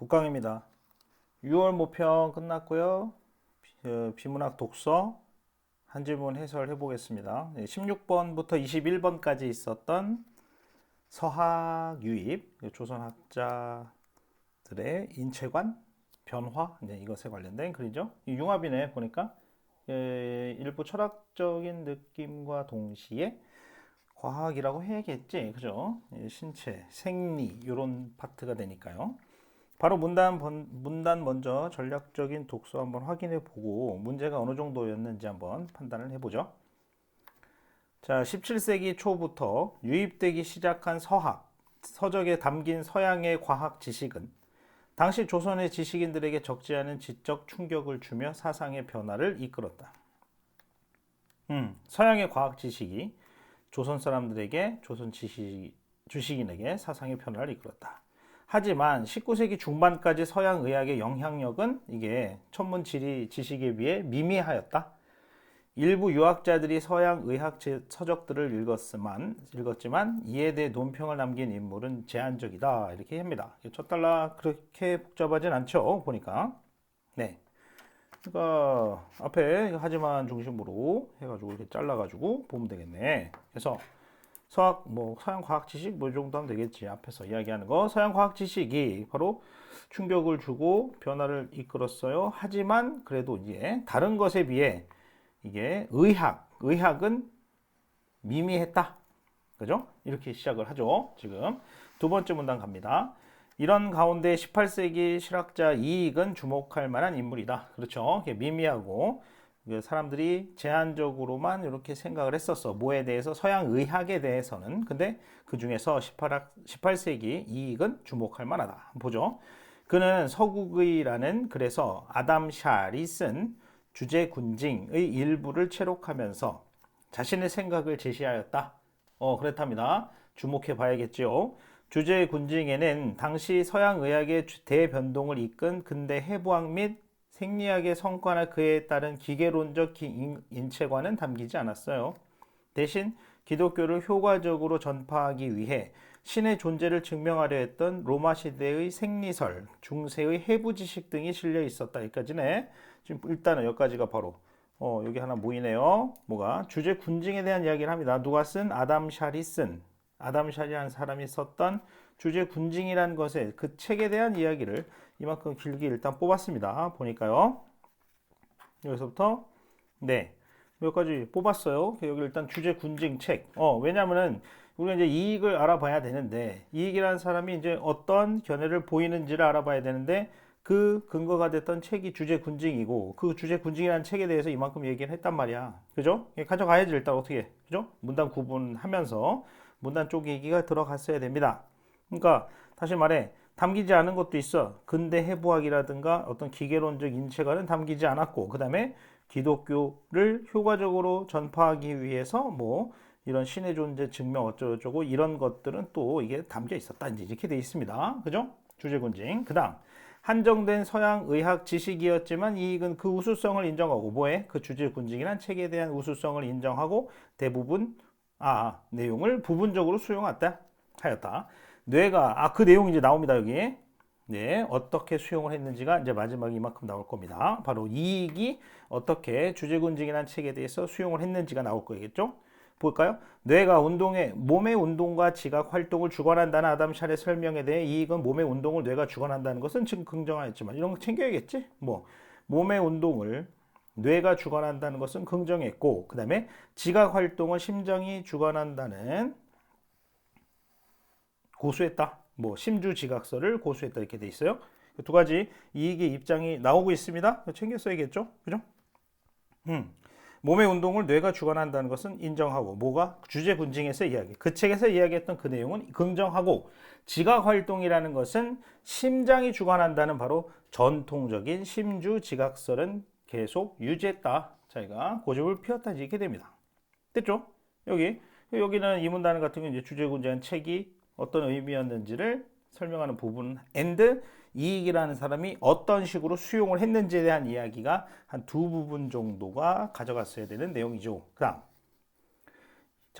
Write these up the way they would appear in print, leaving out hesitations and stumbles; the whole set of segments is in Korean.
국강입니다. 6월 모평 끝났고요. 비문학 독서 한 질문 해설해 보겠습니다. 16번부터 21번까지 있었던 서학 유입, 조선학자들의 인체관, 변화, 이것에 관련된 글이죠. 융합이네 보니까 일부 철학적인 느낌과 동시에 과학이라고 해야겠지, 그죠? 신체, 생리 이런 파트가 되니까요. 바로 문단 먼저 전략적인 독서 한번 확인해 보고 문제가 어느 정도였는지 한번 판단을 해보죠. 자, 17세기 초부터 유입되기 시작한 서적에 담긴 서양의 과학 지식은 당시 조선의 지식인들에게 적지 않은 지적 충격을 주며 사상의 변화를 이끌었다. 서양의 과학 지식이 조선 사람들에게, 주식인에게 사상의 변화를 이끌었다. 하지만 19세기 중반까지 서양 의학의 영향력은 이게 천문 지식에 비해 미미하였다. 일부 유학자들이 서양 의학 서적들을 읽었지만 이에 대해 논평을 남긴 인물은 제한적이다. 이렇게 합니다. 첫 달라 그렇게 복잡하진 않죠. 보니까. 네. 그러니까 앞에 하지만 중심으로 해가지고 이렇게 잘라가지고 보면 되겠네. 그래서 서양 과학 지식 이 정도 하면 되겠지. 앞에서 이야기하는 거. 서양 과학 지식이 바로 충격을 주고 변화를 이끌었어요. 하지만 그래도 이제 다른 것에 비해 이게 의학은 미미했다. 그죠? 이렇게 시작을 하죠. 지금 두 번째 문단 갑니다. 이런 가운데 18세기 실학자 이익은 주목할 만한 인물이다. 그렇죠? 미미하고 사람들이 제한적으로만 이렇게 생각을 했었어. 뭐에 대해서? 서양 의학에 대해서는. 근데 그 중에서 18세기 이익은 주목할 만하다. 보죠. 그는 서국의라는 그래서 아담 샬이 쓴 주제군징의 일부를 채록하면서 자신의 생각을 제시하였다. 그렇답니다. 주목해 봐야겠죠. 주제군징에는 당시 서양 의학의 대변동을 이끈 근대 해부학 및 생리학의 성과나 그에 따른 기계론적 인체관은 담기지 않았어요. 대신 기독교를 효과적으로 전파하기 위해 신의 존재를 증명하려 했던 로마 시대의 생리설, 중세의 해부 지식 등이 실려 있었다. 여기까지네. 지금 일단은 여기까지가 바로 여기 하나 모이네요. 뭐가? 주제 군징에 대한 이야기를 합니다. 누가 쓴? 아담 샬이 쓴. 아담 샬이라는 사람이 썼던 주제 군징이라는 것에 그 책에 대한 이야기를 이만큼 길게 일단 뽑았습니다. 보니까요. 여기서부터 네. 몇 가지 뽑았어요. 여기 일단 주제 군징 책. 왜냐면은 우리가 이제 이익을 알아봐야 되는데 이익이라는 사람이 이제 어떤 견해를 보이는지를 알아봐야 되는데 그 근거가 됐던 책이 주제 군징이고 그 주제 군징이라는 책에 대해서 이만큼 얘기를 했단 말이야. 그죠? 가져가야지 일단 어떻게. 그죠? 문단 구분하면서 문단 쪽 얘기가 들어갔어야 됩니다. 그러니까 다시 말해 담기지 않은 것도 있어. 근대 해부학이라든가 어떤 기계론적 인체관은 담기지 않았고 그 다음에 기독교를 효과적으로 전파하기 위해서 뭐 이런 신의 존재 증명 어쩌고저쩌고 이런 것들은 또 이게 담겨 있었다. 이제 이렇게 돼 있습니다. 그죠? 주제군징. 그 다음 한정된 서양 의학 지식이었지만 이익은 그 우수성을 인정하고 뭐해? 그 주제군징이란 책에 대한 우수성을 인정하고 대부분 내용을 부분적으로 수용하였다. 뇌가 그 내용이 이제 나옵니다. 여기. 네, 어떻게 수용을 했는지가 이제 마지막에 이만큼 나올 겁니다. 바로 이익이 어떻게 주제군징이라는 책에 대해서 수용을 했는지가 나올 거겠죠? 볼까요? 뇌가 몸의 운동과 지각 활동을 주관한다는 아담 샬의 설명에 대해 이익은 몸의 운동을 뇌가 주관한다는 것은 지금 긍정하였지만 이런 거 챙겨야겠지? 몸의 운동을 뇌가 주관한다는 것은 긍정했고 그 다음에 지각 활동을 심장이 주관한다는 고수했다. 심주지각서를 고수했다 이렇게 돼 있어요. 두 가지 이익의 입장이 나오고 있습니다. 챙겨 써야겠죠? 그죠? 몸의 운동을 뇌가 주관한다는 것은 인정하고 뭐가? 주제군징에서 이야기. 그 책에서 이야기했던 그 내용은 긍정하고 지각활동이라는 것은 심장이 주관한다는 바로 전통적인 심주지각설은 계속 유지했다. 자기가 고집을 피웠다 이렇게 됩니다. 됐죠? 여기는 이 문단 같은 경우 이제 주제군징한 책이 어떤 의미였는지를 설명하는 부분 and 이익이라는 사람이 어떤 식으로 수용을 했는지에 대한 이야기가 한 두 부분 정도가 가져갔어야 되는 내용이죠. 그 다음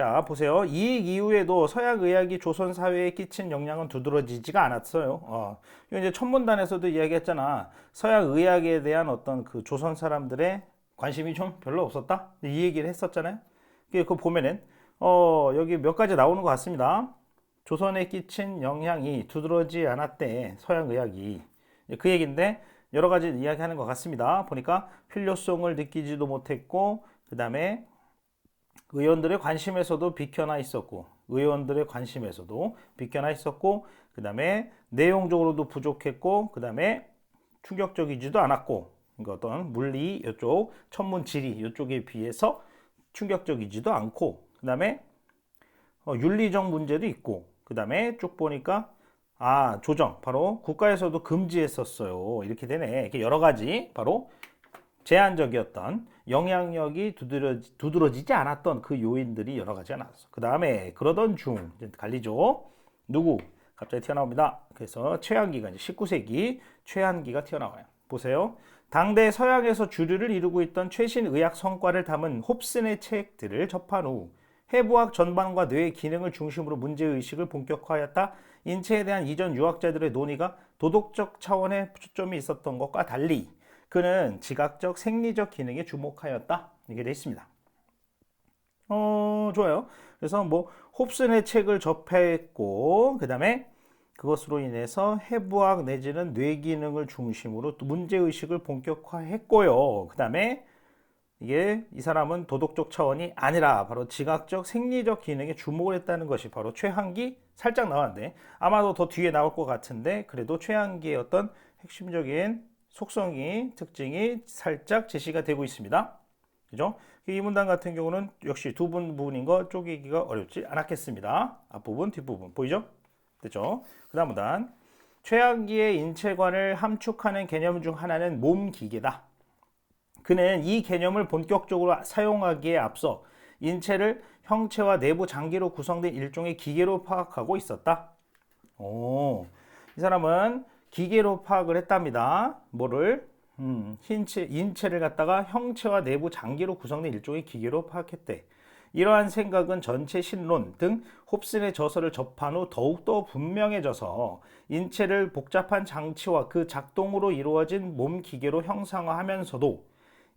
자, 보세요. 이익 이후에도 서양 의학이 조선 사회에 끼친 영향은 두드러지지가 않았어요. 이거 이제 천문단에서도 이야기했잖아. 서양 의학에 대한 어떤 그 조선 사람들의 관심이 좀 별로 없었다. 이 얘기를 했었잖아요. 그거 보면은 여기 몇 가지 나오는 것 같습니다. 조선에 끼친 영향이 두드러지지 않았대. 서양 의학이. 그 얘기인데 여러 가지 이야기하는 것 같습니다. 보니까 필요성을 느끼지도 못했고, 그 다음에 의원들의 관심에서도 비켜나 있었고, 그 다음에 내용적으로도 부족했고, 그 다음에 충격적이지도 않았고, 그러니까 어떤 물리 이쪽, 천문 지리 이쪽에 비해서 충격적이지도 않고, 그 다음에 윤리적 문제도 있고, 그 다음에 쭉 보니까 조정 바로 국가에서도 금지했었어요. 이렇게 되네. 이렇게 여러 가지 바로 제한적이었던 영향력이 두드러지지 않았던 그 요인들이 여러 가지가 나왔어. 그 다음에 그러던 중 갈리죠. 누구? 갑자기 튀어나옵니다. 그래서 최한기가 이제 19세기 최한기가 튀어나와요. 보세요. 당대 서양에서 주류를 이루고 있던 최신 의학 성과를 담은 홉슨의 책들을 접한 후 해부학 전반과 뇌의 기능을 중심으로 문제의식을 본격화하였다. 인체에 대한 이전 유학자들의 논의가 도덕적 차원의 초점이 있었던 것과 달리 그는 지각적 생리적 기능에 주목하였다. 이게 되어 있습니다. 좋아요. 그래서 홉슨의 책을 접했고, 그 다음에 그것으로 인해서 해부학 내지는 뇌 기능을 중심으로 또 문제의식을 본격화했고요. 그 다음에 이 사람은 도덕적 차원이 아니라 바로 지각적 생리적 기능에 주목을 했다는 것이 바로 최한기 살짝 나왔는데 아마도 더 뒤에 나올 것 같은데 그래도 최한기의 어떤 핵심적인 속성이 특징이 살짝 제시가 되고 있습니다. 그죠? 이 문단 같은 경우는 역시 두 부분인 거 쪼개기가 어렵지 않았겠습니다. 앞부분, 뒷부분 보이죠? 됐죠? 그 다음 문단. 최한기의 인체관을 함축하는 개념 중 하나는 몸기계다. 그는 이 개념을 본격적으로 사용하기에 앞서 인체를 형체와 내부 장기로 구성된 일종의 기계로 파악하고 있었다. 이 사람은 기계로 파악을 했답니다. 뭐를? 인체를 갖다가 형체와 내부 장기로 구성된 일종의 기계로 파악했대. 이러한 생각은 전체 신론 등 홉슨의 저서를 접한 후 더욱더 분명해져서 인체를 복잡한 장치와 그 작동으로 이루어진 몸 기계로 형상화하면서도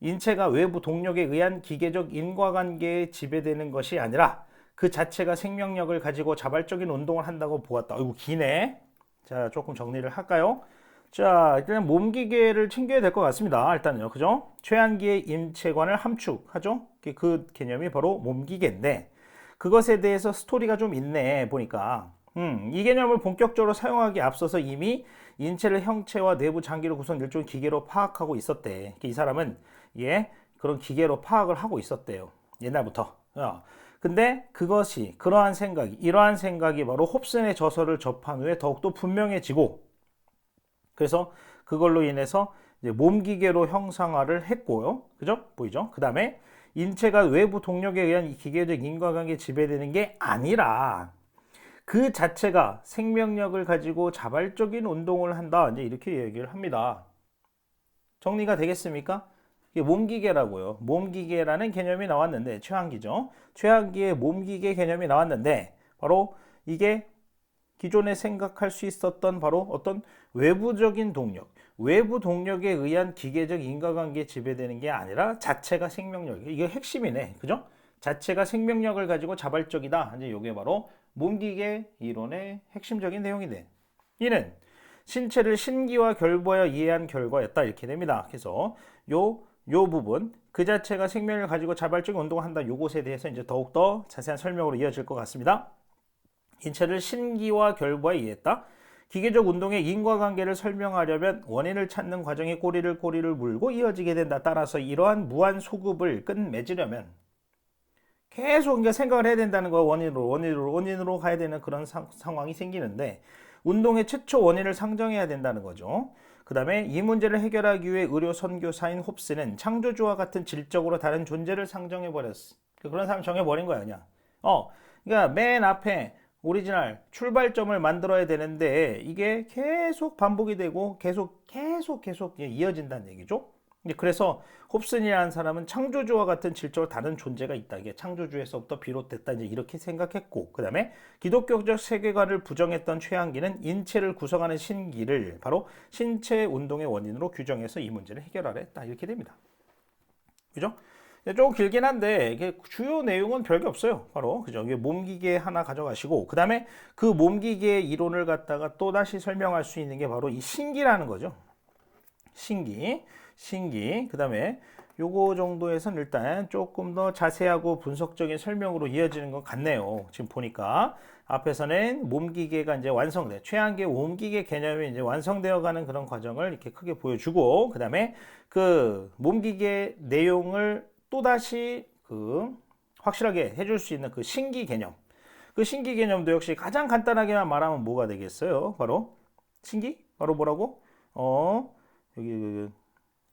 인체가 외부 동력에 의한 기계적 인과관계에 지배되는 것이 아니라 그 자체가 생명력을 가지고 자발적인 운동을 한다고 보았다. 이거 기네. 자, 조금 정리를 할까요? 자, 일단 몸기계를 챙겨야 될 것 같습니다. 일단은요, 그죠? 최한기의 인체관을 함축하죠? 그 개념이 바로 몸기계인데, 그것에 대해서 스토리가 좀 있네, 보니까. 이 개념을 본격적으로 사용하기에 앞서서 이미 인체를 형체와 내부 장기로 구성 일종의 기계로 파악하고 있었대. 이 사람은 그런 기계로 파악을 하고 있었대요. 옛날부터. 근데 이러한 생각이 바로 홉슨의 저서를 접한 후에 더욱더 분명해지고, 그래서 그걸로 인해서 이제 몸기계로 형상화를 했고요. 그죠? 보이죠? 그 다음에 인체가 외부 동력에 의한 기계적 인과관계에 지배되는 게 아니라 그 자체가 생명력을 가지고 자발적인 운동을 한다. 이제 이렇게 얘기를 합니다. 정리가 되겠습니까? 이게 몸기계라고요. 몸기계라는 개념이 나왔는데, 최한기죠. 최한기의 몸기계 개념이 나왔는데, 바로 이게 기존에 생각할 수 있었던 바로 어떤 외부적인 동력, 외부 동력에 의한 기계적 인과관계에 지배되는 게 아니라 자체가 생명력. 이게 핵심이네. 그죠? 자체가 생명력을 가지고 자발적이다. 이제 이게 바로 몸기계 이론의 핵심적인 내용인데, 이는 신체를 신기와 결부하여 이해한 결과였다. 이렇게 됩니다. 그래서 요 부분, 그 자체가 생명을 가지고 자발적인 운동을 한다. 요것에 대해서 이제 더욱더 자세한 설명으로 이어질 것 같습니다. 인체를 신기와 결부하여 이해했다. 기계적 운동의 인과관계를 설명하려면 원인을 찾는 과정이 꼬리를 물고 이어지게 된다. 따라서 이러한 무한 소급을 끝맺으려면 계속 생각을 해야 된다는 거야. 원인으로 가야 되는 그런 상황이 생기는데 운동의 최초 원인을 상정해야 된다는 거죠. 그 다음에 이 문제를 해결하기 위해 의료 선교사인 홉스는 창조주와 같은 질적으로 다른 존재를 상정해버렸어. 그런 사람 정해버린 거야 그냥. 그러니까 맨 앞에 오리지널 출발점을 만들어야 되는데 이게 계속 반복이 되고 계속 이어진다는 얘기죠. 그래서 홉슨이라는 사람은 창조주와 같은 질적으로 다른 존재가 있다. 이게 창조주에서부터 비롯됐다. 이제 이렇게 생각했고, 그 다음에 기독교적 세계관을 부정했던 최한기는 인체를 구성하는 신기를 바로 신체 운동의 원인으로 규정해서 이 문제를 해결하려 했다. 이렇게 됩니다. 그죠? 조금 길긴 한데 이게 주요 내용은 별게 없어요. 바로 그죠? 이게 몸기계 하나 가져가시고 그 다음에 그 몸기계 이론을 갖다가 또 다시 설명할 수 있는 게 바로 이 신기라는 거죠. 신기. 그 다음에 요거 정도에선 일단 조금 더 자세하고 분석적인 설명으로 이어지는 것 같네요. 지금 보니까 앞에서는 몸기계가 이제 완성돼 최한계 몸기계 개념이 이제 완성되어 가는 그런 과정을 이렇게 크게 보여주고 그 다음에 그 몸기계 내용을 또다시 그 확실하게 해줄 수 있는 그 신기 개념 그 신기 개념도 역시 가장 간단하게만 말하면 뭐가 되겠어요? 바로 신기? 바로 뭐라고? 여기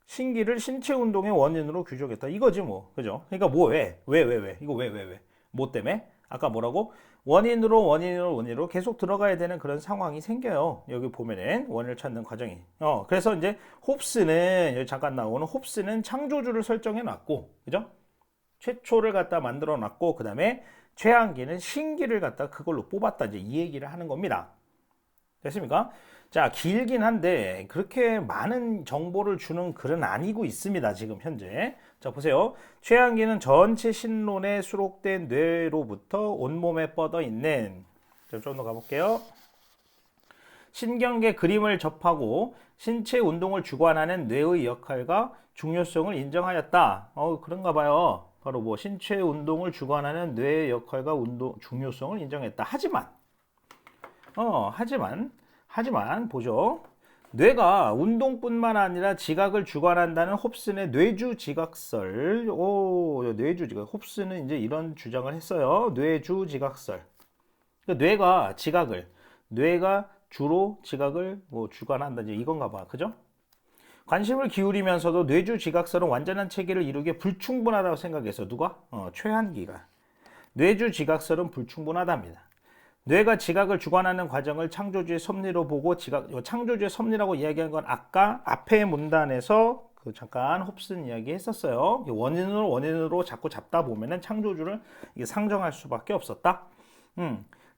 신기를 신체 운동의 원인으로 규정했다. 이거지 뭐. 그죠? 그러니까 뭐 왜? 이거 왜? 뭐 때문에? 아까 뭐라고? 원인으로 계속 들어가야 되는 그런 상황이 생겨요. 여기 보면은 원인을 찾는 과정이. 그래서 이제 홉스는 여기 잠깐 나오는 홉스는 창조주를 설정해 놨고, 그죠? 최초를 갖다 만들어 놨고, 그 다음에 최한기는 신기를 갖다 그걸로 뽑았다. 이제 이 얘기를 하는 겁니다. 됐습니까? 자, 길긴 한데 그렇게 많은 정보를 주는 글은 아니고 있습니다. 지금 현재. 자, 보세요. 최한기는 전체 신론에 수록된 뇌로부터 온몸에 뻗어 있는 좀 더 가볼게요. 신경계 그림을 접하고 신체 운동을 주관하는 뇌의 역할과 중요성을 인정하였다. 그런가 봐요. 바로 뭐 신체 운동을 주관하는 뇌의 역할과 중요성을 인정했다. 하지만 보죠. 뇌가 운동뿐만 아니라 지각을 주관한다는 홉슨의 뇌주 지각설. 홉슨은 이제 이런 주장을 했어요. 뇌주 지각설. 그러니까 뇌가 주로 지각을 주관한다. 이제 이건가 봐. 그죠? 관심을 기울이면서도 뇌주 지각설은 완전한 체계를 이루기에 불충분하다고 생각해서 누가? 최한기가. 뇌주 지각설은 불충분하답니다. 뇌가 지각을 주관하는 과정을 창조주의 섭리로 보고 창조주의 섭리라고 이야기한 건 아까 앞에 문단에서 잠깐 홉슨 이야기 했었어요. 원인으로 자꾸 잡다 보면은 창조주를 상정할 수밖에 없었다.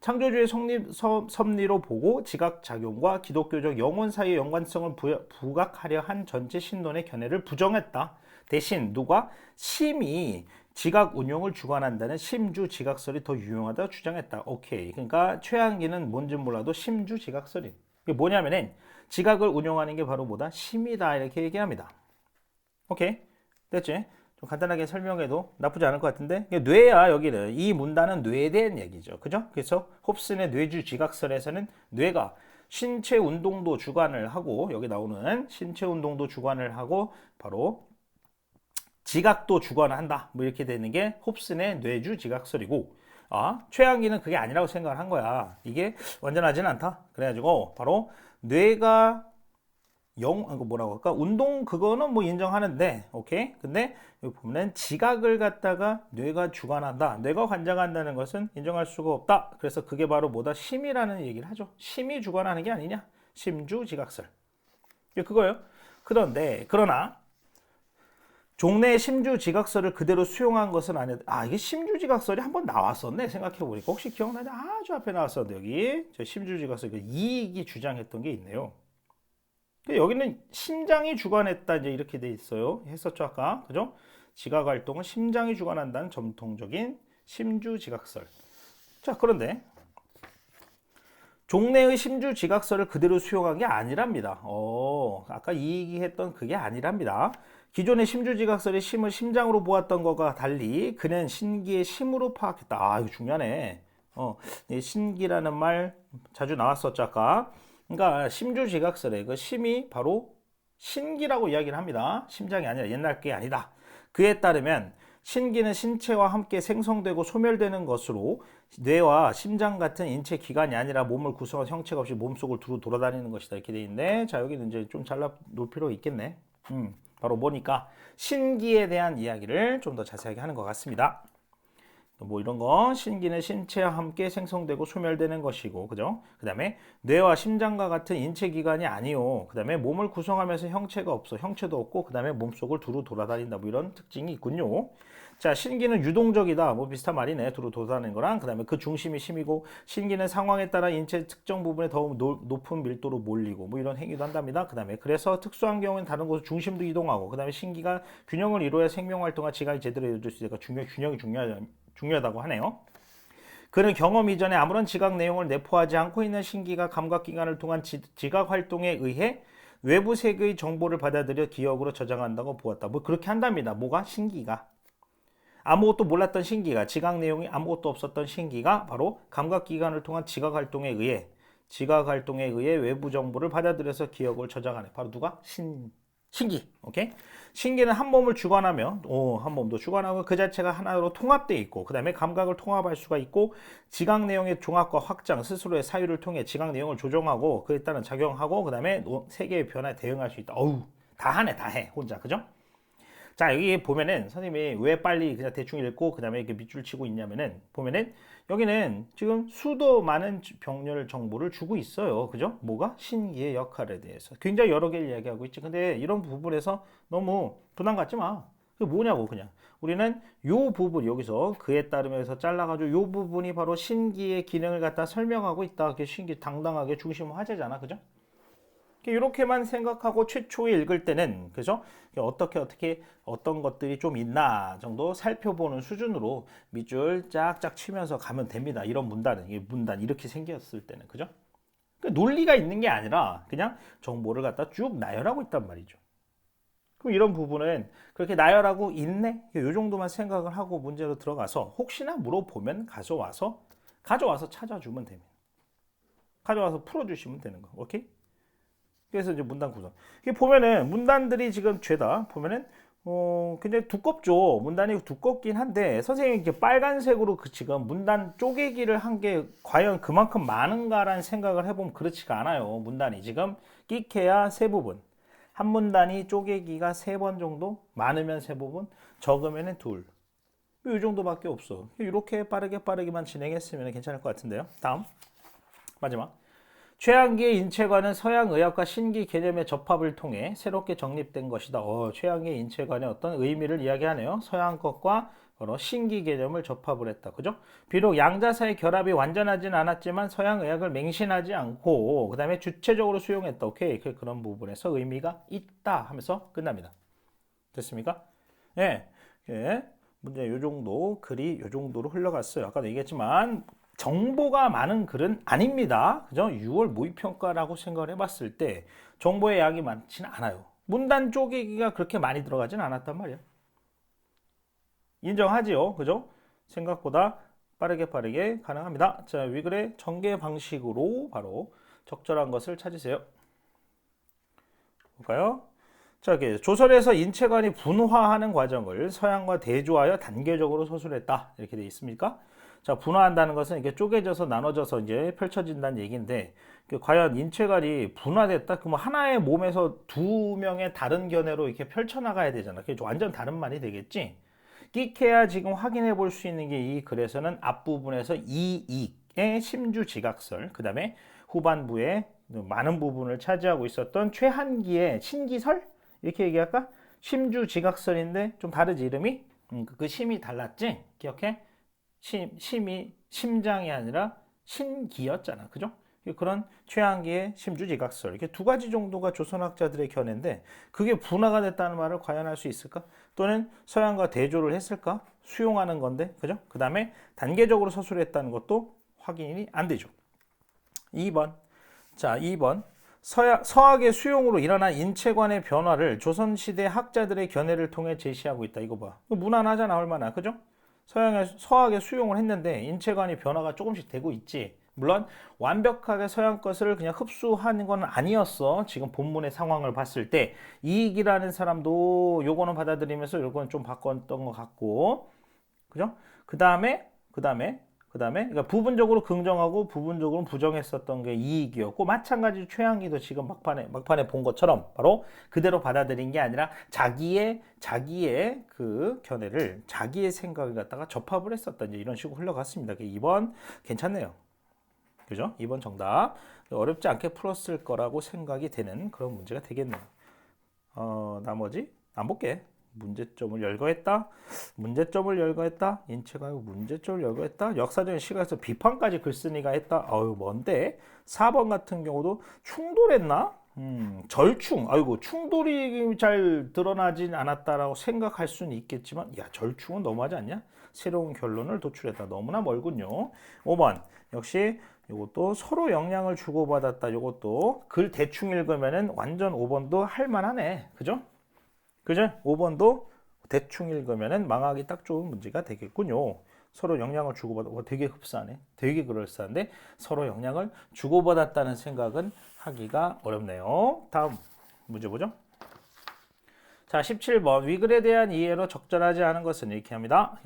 창조주의 섭리로 보고 지각작용과 기독교적 영혼 사이의 연관성을 부각하려 한 전체 신론의 견해를 부정했다. 대신 누가 심히 지각 운용을 주관한다는 심주 지각설이 더 유용하다고 주장했다. 오케이. 그러니까 최한기는 뭔지 몰라도 심주 지각설이. 이게 뭐냐면은 지각을 운용하는 게 바로 뭐다? 심이다. 이렇게 얘기합니다. 오케이. 됐지? 좀 간단하게 설명해도 나쁘지 않을 것 같은데 뇌야. 여기는 이 문단은 뇌에 대한 얘기죠. 그죠? 그래서 홉슨의 뇌주 지각설에서는 뇌가 신체 운동도 주관을 하고 여기 나오는 신체 운동도 주관을 하고 바로 지각도 주관한다. 뭐 이렇게 되는 게 홉슨의 뇌주 지각설이고 최한기는 그게 아니라고 생각을 한 거야. 이게 완전하진 않다. 그래가지고 바로 뇌가 뭐라고 할까? 운동 그거는 뭐 인정하는데 오케이. 근데 여기 보면 지각을 갖다가 뇌가 주관한다. 뇌가 관장한다는 것은 인정할 수가 없다. 그래서 그게 바로 뭐다? 심이라는 얘기를 하죠. 심이 주관하는 게 아니냐? 심주 지각설. 그거예요. 그러나 종래의 심주지각설을 그대로 수용한 것은 아니다. 이게 심주지각설이 한번 나왔었네. 생각해보니까. 혹시 기억나냐? 아주 앞에 나왔었는데, 여기. 저 심주지각설, 이익이 주장했던 게 있네요. 여기는 심장이 주관했다. 이제 이렇게 돼 있어요. 했었죠, 아까. 그죠? 지각 활동은 심장이 주관한다는 전통적인 심주지각설. 자, 그런데, 종래의 심주지각설을 그대로 수용한 게 아니랍니다. 아까 이익이 했던 그게 아니랍니다. 기존의 심주지각설의 심을 심장으로 보았던 것과 달리 그는 신기의 심으로 파악했다. 이거 중요하네. 신기라는 말 자주 나왔었죠, 아까. 그러니까 심주지각설의 그 심이 바로 신기라고 이야기를 합니다. 심장이 아니라 옛날 게 아니다. 그에 따르면 신기는 신체와 함께 생성되고 소멸되는 것으로 뇌와 심장 같은 인체 기관이 아니라 몸을 구성한 형체가 없이 몸속을 두루 돌아다니는 것이다. 이렇게 돼 있는데 자, 여기는 이제 좀 잘라 놓을 필요가 있겠네. 바로 뭐니까 신기에 대한 이야기를 좀 더 자세하게 하는 것 같습니다. 뭐 이런 거 신기는 신체와 함께 생성되고 소멸되는 것이고, 그죠? 그 다음에 뇌와 심장과 같은 인체 기관이 아니요. 그 다음에 몸을 구성하면서 형체가 없어. 형체도 없고, 그 다음에 몸속을 두루 돌아다닌다. 뭐 이런 특징이 있군요. 자, 신기는 유동적이다. 뭐 비슷한 말이네. 두루 돌아다니는 거랑, 그 다음에 그 중심이 심이고, 신기는 상황에 따라 인체 특정 부분에 더욱 높은 밀도로 몰리고, 뭐 이런 행위도 한답니다. 그 다음에 그래서 특수한 경우는 다른 곳으로 중심도 이동하고, 그 다음에 신기가 균형을 이루어야 생명활동과 지각이 제대로 이루어질 수 있으니까 균형이 중요하다고 하네요. 그는 경험 이전에 아무런 지각 내용을 내포하지 않고 있는 신기가 감각기관을 통한 지각 활동에 의해 외부 세계의 정보를 받아들여 기억으로 저장한다고 보았다. 뭐 그렇게 한답니다. 뭐가? 신기가. 아무것도 몰랐던 신기가, 지각 내용이 아무것도 없었던 신기가 바로 감각기관을 통한 지각 활동에 의해 외부 정보를 받아들여서 기억을 저장하네. 바로 누가? 신기. 오케이? 신기는 한 몸을 주관하며, 한 몸도 주관하고 그 자체가 하나로 통합되어 있고, 그 다음에 감각을 통합할 수가 있고, 지각 내용의 종합과 확장, 스스로의 사유를 통해 지각 내용을 조정하고, 그에 따른 작용하고, 그 다음에 세계의 변화에 대응할 수 있다. 다 하네, 다 해. 혼자. 그죠? 자, 여기 보면은 선생님이 왜 빨리 그냥 대충 읽고 그 다음에 이렇게 밑줄 치고 있냐면은 보면은 여기는 지금 수도 많은 병렬 정보를 주고 있어요. 그죠? 뭐가? 신기의 역할에 대해서. 굉장히 여러 개를 이야기하고 있지. 근데 이런 부분에서 너무 부담 갖지 마. 그게 뭐냐고 그냥. 우리는 요 부분 여기서 그에 따르면서 잘라가지고 요 부분이 바로 신기의 기능을 갖다 설명하고 있다. 그게 신기 당당하게 중심 화제잖아. 그죠? 이렇게만 생각하고 최초에 읽을 때는 그죠? 어떻게 어떤 것들이 좀 있나 정도 살펴보는 수준으로 밑줄 짝짝 치면서 가면 됩니다. 이런 문단은 이게 문단 이렇게 생겼을 때는 그죠? 그러니까 논리가 있는 게 아니라 그냥 정보를 갖다 쭉 나열하고 있단 말이죠. 그럼 이런 부분은 그렇게 나열하고 있네? 이 정도만 생각을 하고 문제로 들어가서 혹시나 물어보면 가져와서 찾아주면 됩니다. 가져와서 풀어주시면 되는 거. 오케이? 그래서 이제 문단 구성. 이게 보면은 문단들이 지금 죄다 보면은 굉장히 두껍죠. 문단이 두껍긴 한데 선생님이 이렇게 빨간색으로 지금 문단 쪼개기를 한 게 과연 그만큼 많은가라는 생각을 해보면 그렇지가 않아요. 문단이 지금 끼케야 세 부분. 한 문단이 쪼개기가 3번 정도, 많으면 3부분, 적으면은 2. 이 정도밖에 없어. 이렇게 빠르게만 진행했으면 괜찮을 것 같은데요. 다음 마지막. 최한기의 인체관은 서양 의학과 신기 개념의 접합을 통해 새롭게 정립된 것이다. 최한기의 인체관의 어떤 의미를 이야기하네요. 서양 것과 신기 개념을 접합을 했다. 그죠? 비록 양자사의 결합이 완전하진 않았지만 서양 의학을 맹신하지 않고 그 다음에 주체적으로 수용했다. 오케이. 그런 부분에서 의미가 있다 하면서 끝납니다. 됐습니까? 예. 문제 요 정도, 글이 요 정도로 흘러갔어요. 아까도 얘기했지만 정보가 많은 글은 아닙니다. 그죠? 6월 모의평가라고 생각을 해봤을 때 정보의 양이 많지는 않아요. 문단 쪼개기가 그렇게 많이 들어가진 않았단 말이야. 인정하지요. 그죠? 생각보다 빠르게 가능합니다. 자, 위글의 전개 방식으로 바로 적절한 것을 찾으세요. 볼까요? 자, 이렇게 조선에서 인체관이 분화하는 과정을 서양과 대조하여 단계적으로 서술했다. 이렇게 되어 있습니까? 자, 분화한다는 것은 이게 쪼개져서 나눠져서 이제 펼쳐진다는 얘기인데, 과연 인체관이 분화됐다? 그러면 하나의 몸에서 2명의 다른 견해로 이렇게 펼쳐나가야 되잖아. 그게 완전 다른 말이 되겠지? 끼케야 지금 확인해 볼 수 있는 게 이 글에서는 앞부분에서 이익의 심주지각설, 그 다음에 후반부에 많은 부분을 차지하고 있었던 최한기의 신기설? 이렇게 얘기할까? 심주지각설인데 좀 다르지, 이름이? 그 심이 달랐지? 기억해? 심이 심장이 아니라 신기였잖아. 그죠? 그런 최한기의 심주지각설. 이렇게 2가지 정도가 조선학자들의 견해인데 그게 분화가 됐다는 말을 과연 할 수 있을까? 또는 서양과 대조를 했을까? 수용하는 건데. 그죠? 그 다음에 단계적으로 서술했다는 것도 확인이 안 되죠. 2번. 자, 2번. 서학의 수용으로 일어난 인체관의 변화를 조선시대 학자들의 견해를 통해 제시하고 있다. 이거 봐. 무난하잖아, 얼마나. 그죠? 서학의 수용을 했는데 인체관의 변화가 조금씩 되고 있지. 물론 완벽하게 서양 것을 그냥 흡수하는 건 아니었어. 지금 본문의 상황을 봤을 때 이익이라는 사람도 요거는 받아들이면서 요거는 좀 바꿨던 것 같고, 그죠? 그 다음에 그 다음에 그러니까 부분적으로 긍정하고 부분적으로 부정했었던 게 이익이었고, 마찬가지로 최양기도 지금 막판에 본 것처럼 바로 그대로 받아들인 게 아니라 자기의 그 견해를, 자기의 생각을 갖다가 접합을 했었다, 이제 이런 식으로 흘러갔습니다. 2번 괜찮네요. 그죠? 2번 정답. 어렵지 않게 풀었을 거라고 생각이 되는 그런 문제가 되겠네요. 나머지 안 볼게. 문제점을 열거했다. 인체가 문제점을 열거했다. 역사적인 시각에서 비판까지 글쓴이가 했다. 뭔데? 4번 같은 경우도 충돌했나? 절충. 충돌이 잘 드러나진 않았다라고 생각할 수는 있겠지만, 야, 절충은 너무하지 않냐? 새로운 결론을 도출했다. 너무나 멀군요. 5번 역시 이것도 서로 영향을 주고받았다. 이것도 글 대충 읽으면은 완전 5번도 할만하네. 그죠? 5번도 대충 읽으면은 망하기 딱 좋은 문제가 되겠군요. 서로 영향을 주고받았다. 되게 흡사하네. 되게 그럴싸한데 서로 영향을 주고받았다는 생각은 하기가 어렵네요. 다음 문제 보죠. 자, 17번. 위글에 대한 이해로 적절하지 않은 것은 이렇게 합니다.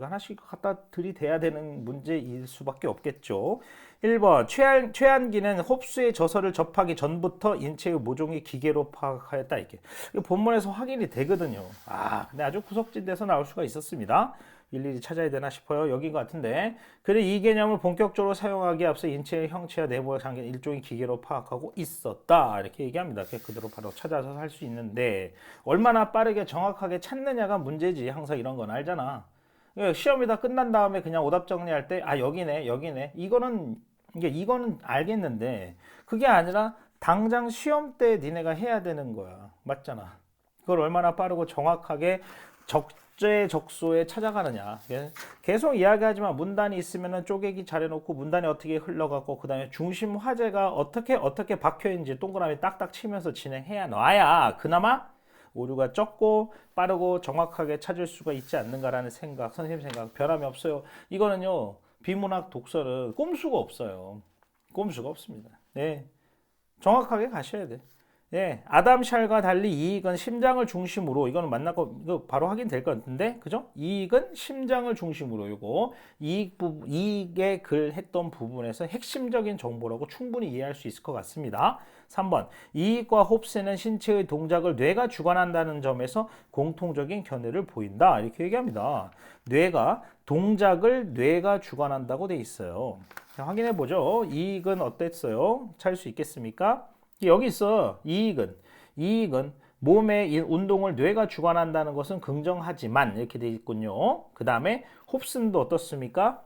하나씩 갖다 들이대야 되는 문제일 수밖에 없겠죠. 1번. 최한기는 홉스의 저서를 접하기 전부터 인체의 모종이 기계로 파악하였다. 이게 본문에서 확인이 되거든요. 근데 아주 구석진 데서 나올 수가 있었습니다. 일일이 찾아야 되나 싶어요. 여긴 것 같은데. 그래 이 개념을 본격적으로 사용하기에 앞서 인체의 형체와 내부와 장기는 일종의 기계로 파악하고 있었다. 이렇게 얘기합니다. 그대로 바로 찾아서 할 수 있는데 얼마나 빠르게 정확하게 찾느냐가 문제지. 항상 이런 건 알잖아. 시험이 다 끝난 다음에 그냥 오답 정리할 때 여기네. 이거는 알겠는데 그게 아니라 당장 시험 때 니네가 해야 되는 거야. 맞잖아. 그걸 얼마나 빠르고 정확하게 적소에 찾아가느냐. 계속 이야기하지만 문단이 있으면 쪼개기 잘해놓고 문단이 어떻게 흘러가고 그 다음에 중심 화제가 어떻게 박혀있는지 동그라미 딱딱 치면서 진행해야 놔야 그나마 오류가 적고 빠르고 정확하게 찾을 수가 있지 않는가라는 생각, 선생님 생각 변함이 없어요. 이거는요, 비문학 독서는 꼼수가 없어요. 꼼수가 없습니다. 네, 정확하게 가셔야 돼. 예, 아담 샬과 달리 이익은 심장을 중심으로, 이거는 만나고 이거 바로 확인될 것 같은데, 그죠? 이익은 심장을 중심으로, 이거 이익에 글 했던 부분에서 핵심적인 정보라고 충분히 이해할 수 있을 것 같습니다. 3번 이익과 홉스는 신체의 동작을 뇌가 주관한다는 점에서 공통적인 견해를 보인다. 이렇게 얘기합니다. 동작을 뇌가 주관한다고 돼 있어요. 자, 확인해 보죠. 이익은 어땠어요? 찾을 수 있겠습니까? 여기 있어. 이익은 몸의 운동을 뇌가 주관한다는 것은 긍정하지만 이렇게 되어 있군요. 그 다음에 홉슨도 어떻습니까?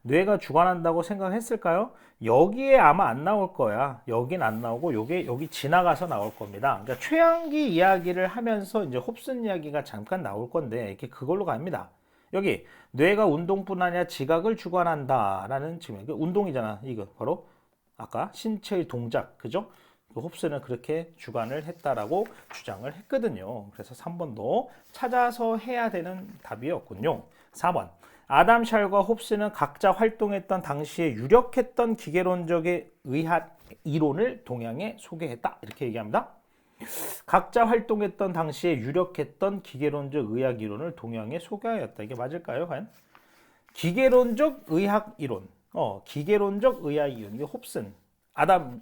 뇌가 주관한다고 생각했을까요? 여기에 아마 안 나올 거야. 여긴 안 나오고 여기 지나가서 나올 겁니다. 그러니까 최양기 이야기를 하면서 이제 홉슨 이야기가 잠깐 나올 건데 이렇게 그걸로 갑니다. 여기 뇌가 운동뿐 아니라 지각을 주관한다라는 측면. 운동이잖아. 이거 바로 아까 신체의 동작, 그죠? 홉스는 그렇게 주관을 했다라고 주장을 했거든요. 그래서 3번도 찾아서 해야 되는 답이었군요. 4번. 아담 샬과 홉스는 각자 활동했던 당시에 유력했던 기계론적의 의학 이론을 동양에 소개했다. 이렇게 얘기합니다. 각자 활동했던 당시에 유력했던 기계론적 의학 이론을 동양에 소개하였다. 이게 맞을까요, 과연? 기계론적 의학 이론. 기계론적 의학 이론. 이게 홉슨, 아담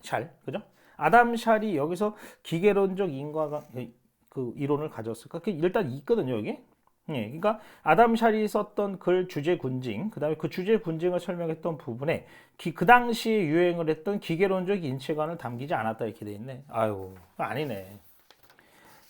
샬, 그죠? 아담 샬이 여기서 기계론적 인과가 그 이론을 가졌을까? 그 일단 있거든요, 여기. 예, 그러니까 아담 샬이 썼던 글 주제 군징, 그다음에 그 주제 군징을 설명했던 부분에 그 당시에 유행을 했던 기계론적 인체관을 담기지 않았다 이렇게 돼 있네. 아니네.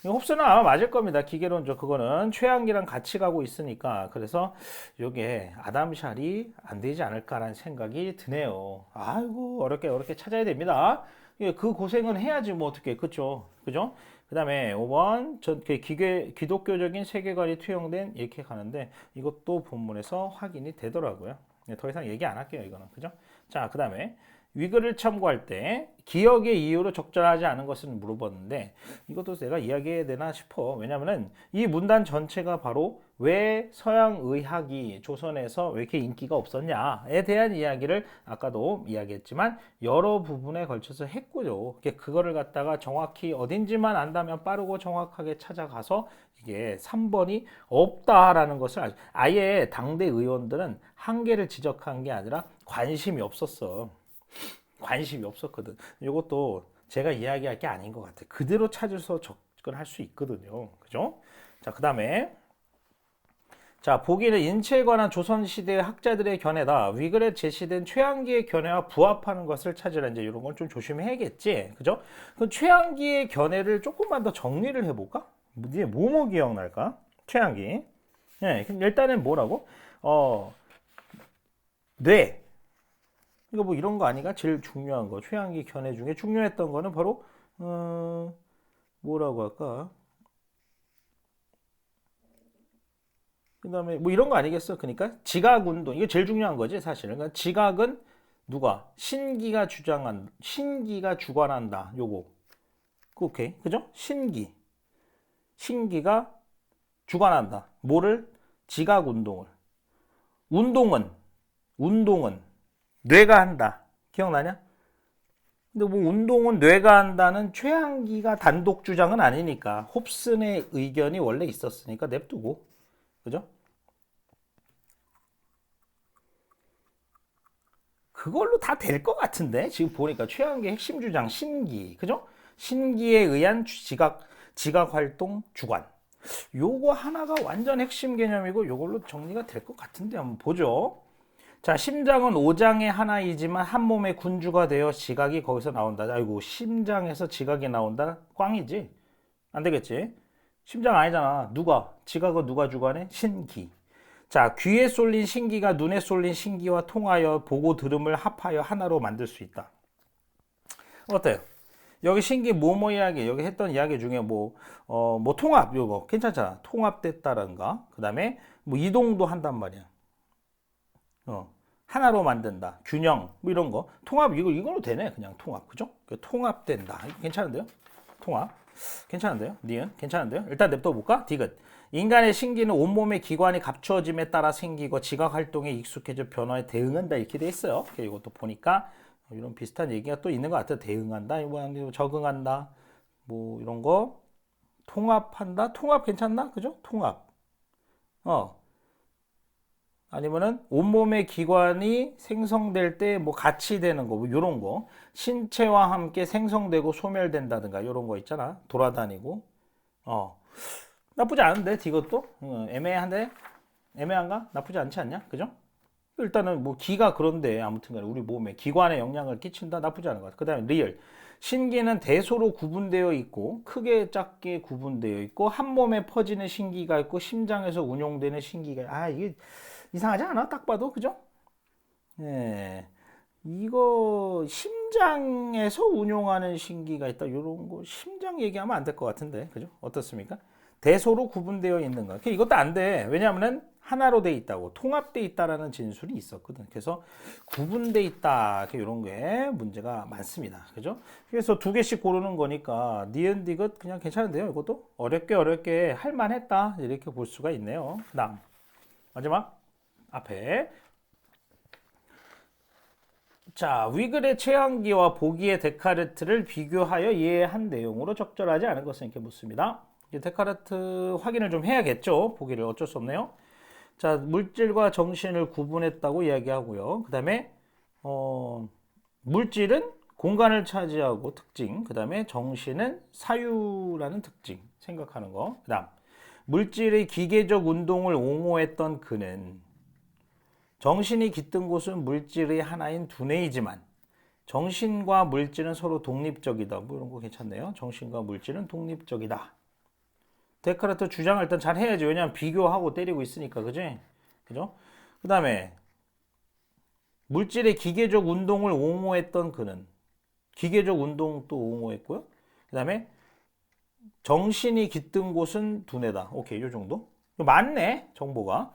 홉스는 아마 맞을 겁니다. 기계론적 그거는 최양기랑 같이 가고 있으니까. 그래서 요게 아담 샬이 안 되지 않을까라는 생각이 드네요. 어렵게 찾아야 됩니다. 그 고생은 해야지 뭐 어떻게, 그죠? 그 다음에 5번 기독교적인 세계관이 투영된 이렇게 가는데 이것도 본문에서 확인이 되더라고요. 더 이상 얘기 안 할게요, 이거는. 그죠? 자, 그 다음에 위글을 참고할 때 기억의 이유로 적절하지 않은 것은 물어봤는데 이것도 내가 이야기해야 되나 싶어. 왜냐면은 이 문단 전체가 바로 왜 서양 의학이 조선에서 왜 이렇게 인기가 없었냐에 대한 이야기를 아까도 이야기했지만 여러 부분에 걸쳐서 했고요. 그거를 갖다가 정확히 어딘지만 안다면 빠르고 정확하게 찾아가서 이게 3번이 없다라는 것을 아예 당대 의원들은 한계를 지적한 게 아니라 관심이 없었어. 관심이 없었거든. 이것도 제가 이야기할 게 아닌 것 같아. 그대로 찾아서 접근할 수 있거든요. 그죠? 자, 그 다음에 자, 보기는 인체에 관한 조선시대의 학자들의 견해다. 위글에 제시된 최양기의 견해와 부합하는 것을 찾으라. 이제 이런 건 좀 조심해야겠지. 그죠? 그럼 최양기의 견해를 조금만 더 정리를 해볼까? 뭐뭐 기억날까? 최양기. 네, 그럼 일단은 뭐라고? 뇌. 이거 뭐 이런 거 아니가? 제일 중요한 거. 최양기 견해 중에 중요했던 거는 바로, 뭐라고 할까? 그 다음에 뭐 이런 거 아니겠어? 그러니까 지각 운동. 이게 제일 중요한 거지, 사실은. 그러니까 지각은 누가? 신기가 주관한다. 요거. 오케이. 그죠? 신기가 주관한다. 뭐를? 지각 운동을. 운동은 뇌가 한다. 기억나냐? 근데 뭐 운동은 뇌가 한다는 최양기가 단독 주장은 아니니까 홉슨의 의견이 원래 있었으니까 냅두고. 그죠? 그걸로 다 될 것 같은데 지금 보니까 최양기 핵심 주장 신기. 그죠? 신기에 의한 지각 활동 주관. 요거 하나가 완전 핵심 개념이고 요걸로 정리가 될 것 같은데 한번 보죠. 자, 심장은 오장의 하나이지만 한 몸의 군주가 되어 지각이 거기서 나온다. 아이고, 심장에서 지각이 나온다? 꽝이지? 안 되겠지? 심장 아니잖아. 지각은 누가 주관해? 신기. 자, 귀에 쏠린 신기가 눈에 쏠린 신기와 통하여 보고 들음을 합하여 하나로 만들 수 있다. 어때요? 여기 신기 뭐뭐 이야기, 여기 했던 이야기 중에 뭐 통합, 요거 괜찮잖아. 통합됐다란가. 그 다음에 뭐 이동도 한단 말이야. 하나로 만든다. 균형, 뭐 이런 거. 통합, 이걸로 되네. 그냥 통합. 그죠? 통합된다. 이거 괜찮은데요? 통합. 괜찮은데요? 니은? 괜찮은데요? 일단 냅둬볼까? 디귿. 인간의 신기는 온몸의 기관이 갖추어짐에 따라 생기고 지각 활동에 익숙해져 변화에 대응한다. 이렇게 돼 있어요. 이것도 보니까 이런 비슷한 얘기가 또 있는 것 같아요. 대응한다. 적응한다. 뭐 이런 거. 통합한다. 통합 괜찮나? 그죠? 통합. 아니면은 온몸의 기관이 생성될 때 뭐 같이 되는 거, 뭐 이런 거. 신체와 함께 생성되고 소멸된다든가 이런 거 있잖아. 돌아다니고. 나쁘지 않은데 이것도 애매한데 애매한가? 나쁘지 않지 않냐? 그죠? 일단은 뭐 기가 그런데 아무튼간에 우리 몸에 기관에 영향을 끼친다 나쁘지 않은 것 같아. 그다음에 리얼. 신기는 대소로 구분되어 있고 크게 작게 구분되어 있고 한 몸에 퍼지는 신기가 있고 심장에서 운용되는 신기가 이게 이상하지 않아? 딱 봐도 그죠? 예. 이거 심장에서 운용하는 신기가 있다. 이런 거 심장 얘기하면 안 될 것 같은데. 그죠? 어떻습니까? 대소로 구분되어 있는 거. 이것도 안 돼. 왜냐하면 하나로 돼 있다고 통합돼 있다라는 진술이 있었거든. 그래서 구분돼 있다. 이런 게 문제가 많습니다. 그죠? 그래서 두 개씩 고르는 거니까 니은 디귿 그냥 괜찮은데요. 이것도 어렵게 할 만했다. 이렇게 볼 수가 있네요. 다음 마지막 앞에 자, 위글의 최양기와 보기의 데카르트를 비교하여 이해한 내용으로 적절하지 않은 것은 이렇게 묻습니다. 데카르트 확인을 좀 해야겠죠. 보기를 어쩔 수 없네요. 자, 물질과 정신을 구분했다고 이야기하고요. 그 다음에 물질은 공간을 차지하고 특징, 그 다음에 정신은 사유라는 특징 생각하는 거. 그 다음 물질의 기계적 운동을 옹호했던 그는 정신이 깃든 곳은 물질의 하나인 두뇌이지만 정신과 물질은 서로 독립적이다. 뭐 이런 거 괜찮네요. 정신과 물질은 독립적이다. 데카르트 주장을 일단 잘 해야지. 왜냐하면 비교하고 때리고 있으니까. 그지? 그죠? 그 다음에 물질의 기계적 운동을 옹호했던 그는 기계적 운동도 옹호했고요. 그 다음에 정신이 깃든 곳은 두뇌다. 오케이, 요 정도. 맞네, 정보가.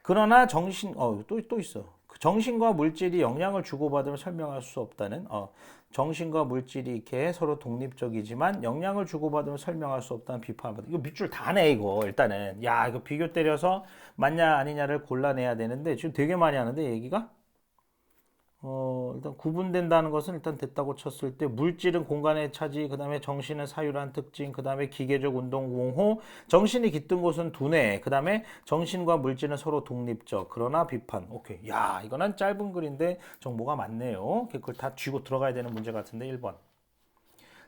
그러나 또 있어. 정신과 물질이 영향을 주고받으면 설명할 수 없다는 정신과 물질이 이렇게 서로 독립적이지만 영향을 주고받으면 설명할 수 없다는 비판을 이거 밑줄 다네 이거 일단은 야 이거 비교 때려서 맞냐 아니냐를 골라내야 되는데 지금 되게 많이 하는데 얘기가 일단 구분된다는 것은 일단 됐다고 쳤을 때 물질은 공간의 차지, 그 다음에 정신은 사유란 특징, 그 다음에 기계적 운동 공호, 정신이 깃든 곳은 두뇌, 그 다음에 정신과 물질은 서로 독립적, 그러나 비판. 오케이. 야, 이거는 짧은 글인데 정보가 많네요. 그걸 다 쥐고 들어가야 되는 문제 같은데 1번.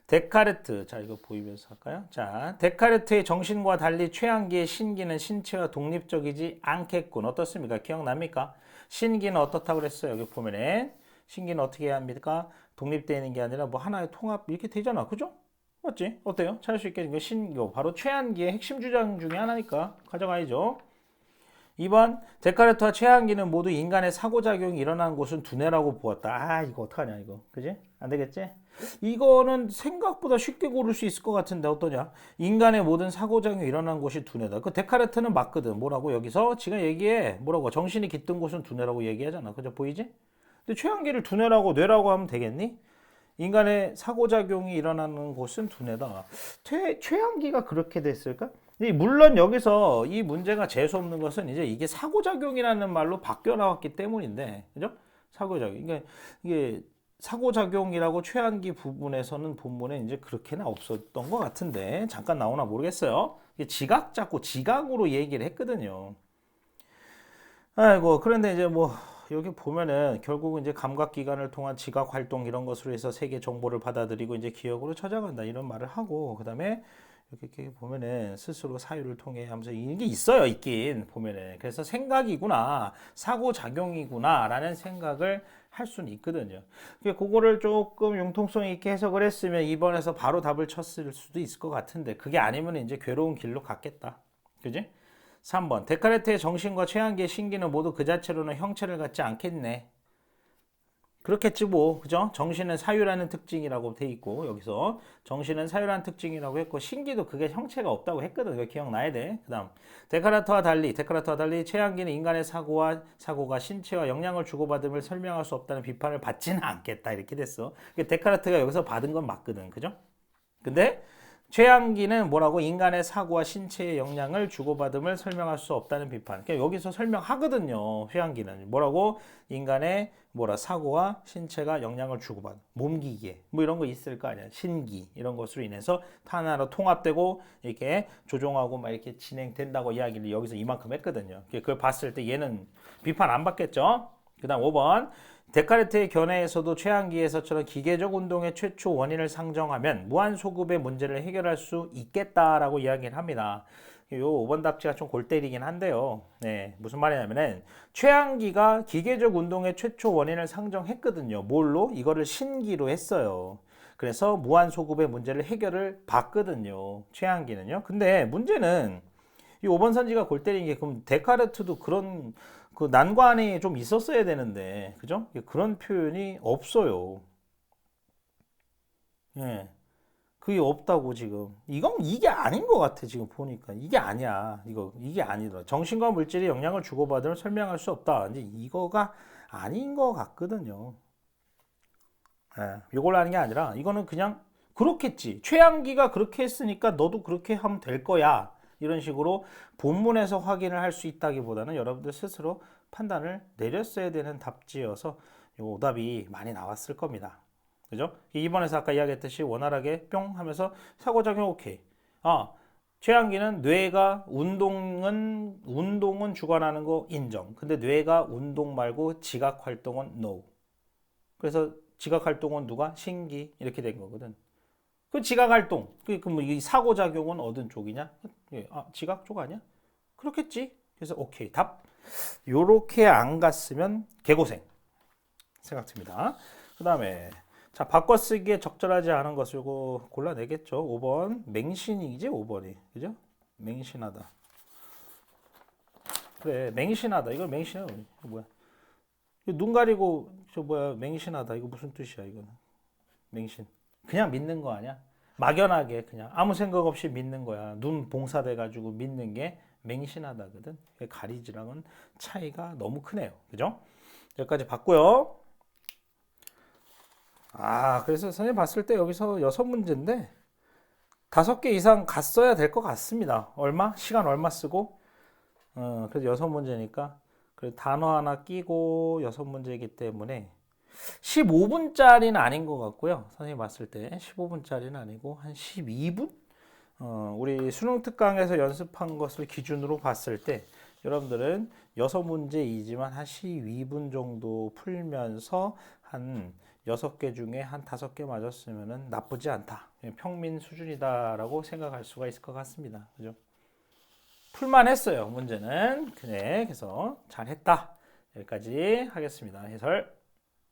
데카르트. 자, 이거 보이면서 할까요? 자, 데카르트의 정신과 달리 최한기의 신기는 신체와 독립적이지 않겠군. 어떻습니까? 기억납니까? 신기는 어떻다고 그랬어요? 여기 보면은 신기는 어떻게 해야 합니까? 독립되어 있는 게 아니라 뭐 하나의 통합 이렇게 되잖아. 그죠? 맞지? 어때요? 찾을 수 있겠는 거 신교 바로 최한기의 핵심 주장 중에 하나니까 가져가야죠. 2번 데카르트와 최한기는 모두 인간의 사고작용이 일어나는 곳은 두뇌라고 보았다. 아 이거 어떡하냐 이거 그지? 안 되겠지? 이거는 생각보다 쉽게 고를 수 있을 것 같은데 어떠냐? 인간의 모든 사고작용이 일어나는 곳이 두뇌다. 그 데카르트는 맞거든. 뭐라고 여기서 지금 얘기해. 뭐라고 정신이 깃든 곳은 두뇌라고 얘기하잖아. 그죠? 보이지? 근데 최한기를 두뇌라고 뇌라고 하면 되겠니? 인간의 사고작용이 일어나는 곳은 두뇌다. 최한기가 그렇게 됐을까? 물론 여기서 이 문제가 재수없는 것은 이제 이게 사고작용이라는 말로 바뀌어 나왔기 때문인데, 그죠? 사고작용. 그러니까 이게 사고작용이라고 최한기 부분에서는 본문에 이제 그렇게는 없었던 것 같은데, 잠깐 나오나 모르겠어요. 이게 지각 잡고 지각으로 얘기를 했거든요. 아이고, 그런데 이제 뭐, 여기 보면은 결국은 이제 감각기관을 통한 지각 활동 이런 것으로 해서 세계 정보를 받아들이고 이제 기억으로 찾아간다 이런 말을 하고 그 다음에 이렇게 보면은 스스로 사유를 통해 하면서 이게 있어요 있긴 보면은 그래서 생각이구나 사고작용이구나 라는 생각을 할 수는 있거든요. 그거를 조금 융통성 있게 해석을 했으면 2번에서 바로 답을 쳤을 수도 있을 것 같은데 그게 아니면 이제 괴로운 길로 갔겠다. 그지? 3번 데카르트의 정신과 최한기의 신기는 모두 그 자체로는 형체를 갖지 않겠네. 그렇겠지 뭐 그죠? 정신은 사유라는 특징이라고 돼 있고 여기서 정신은 사유라는 특징이라고 했고 신기도 그게 형체가 없다고 했거든. 그거 기억나야 돼. 그 다음 데카르트와 달리 최한기는 인간의 사고가 신체와 영향을 주고받음을 설명할 수 없다는 비판을 받지는 않겠다 이렇게 됐어. 데카르트가 여기서 받은 건 맞거든. 그죠? 근데 최한기는 뭐라고 인간의 사고와 신체의 영향을 주고받음을 설명할 수 없다는 비판. 그러니까 여기서 설명하거든요. 최한기는 뭐라고 인간의 사고와 신체가 영향을 주고받는 몸기계 뭐 이런 거 있을 거 아니야. 신기 이런 것으로 인해서 하나로 통합되고 이렇게 조종하고 막 이렇게 진행된다고 이야기를 여기서 이만큼 했거든요. 그걸 봤을 때 얘는 비판 안 받겠죠. 그다음 5번 데카르트의 견해에서도 최한기에서처럼 기계적 운동의 최초 원인을 상정하면 무한소급의 문제를 해결할 수 있겠다라고 이야기를 합니다. 요 5번 답지가 좀 골 때리긴 한데요. 네, 무슨 말이냐면은 최한기가 기계적 운동의 최초 원인을 상정했거든요. 뭘로? 이거를 신기로 했어요. 그래서 무한소급의 문제를 해결을 받거든요. 최한기는요. 근데 문제는 이 5번 선지가 골 때리는 게 그럼 데카르트도 그런 그 난관이 좀 있었어야 되는데 그죠? 그런 표현이 없어요. 예. 그게 없다고 지금. 이게 아닌 것 같아 지금 보니까. 이게 아니야. 이게 아니더라. 정신과 물질이 영향을 주고받으면 설명할 수 없다. 이제 이거가 아닌 것 같거든요. 예. 이걸 하는 게 아니라 이거는 그냥 그렇겠지. 최양기가 그렇게 했으니까 너도 그렇게 하면 될 거야. 이런 식으로 본문에서 확인을 할 수 있다기보다는 여러분들 스스로 판단을 내렸어야 되는 답지여서 이 오답이 많이 나왔을 겁니다. 그죠? 2번에서 아까 이야기했듯이 원활하게 뿅 하면서 사고작용 오케이. 최한기는 뇌가 운동은 주관하는 거 인정. 근데 뇌가 운동 말고 지각 활동은 no. 그래서 지각 활동은 누가? 신기 이렇게 된 거거든. 그 지각 활동, 이 사고 작용은 어떤 쪽이냐? 지각 쪽 아니야? 그렇겠지. 그래서 오케이 답. 요렇게 안 갔으면 개고생 생각 듭니다. 그 다음에 자 바꿔쓰기에 적절하지 않은 것을 골라내겠죠. 5번 맹신이지 5번이 그죠? 맹신하다. 그래 맹신하다. 이거 맹신이야. 이거 뭐야? 눈 가리고 맹신하다. 이거 무슨 뜻이야 이거는? 맹신. 그냥 믿는 거 아니야? 막연하게 그냥 아무 생각 없이 믿는 거야. 눈 봉사돼 가지고 믿는 게 맹신하다거든. 가리지랑은 차이가 너무 크네요. 그죠? 여기까지 봤고요. 그래서 선생님 봤을 때 여기서 6문제인데 5개 이상 갔어야 될 것 같습니다. 얼마? 시간 얼마 쓰고? 그래서 6문제니까 단어 하나 끼고 6문제이기 때문에 15분짜리는 아닌 것 같고요. 선생님 봤을 때 15분짜리는 아니고 한 12분? 우리 수능 특강에서 연습한 것을 기준으로 봤을 때 여러분들은 6문제이지만 한 12분 정도 풀면서 한 6개 중에 한 5개 맞았으면 나쁘지 않다. 평민 수준이다라고 생각할 수가 있을 것 같습니다. 그죠? 풀만 했어요. 문제는. 그래서 잘했다. 여기까지 하겠습니다. 해설.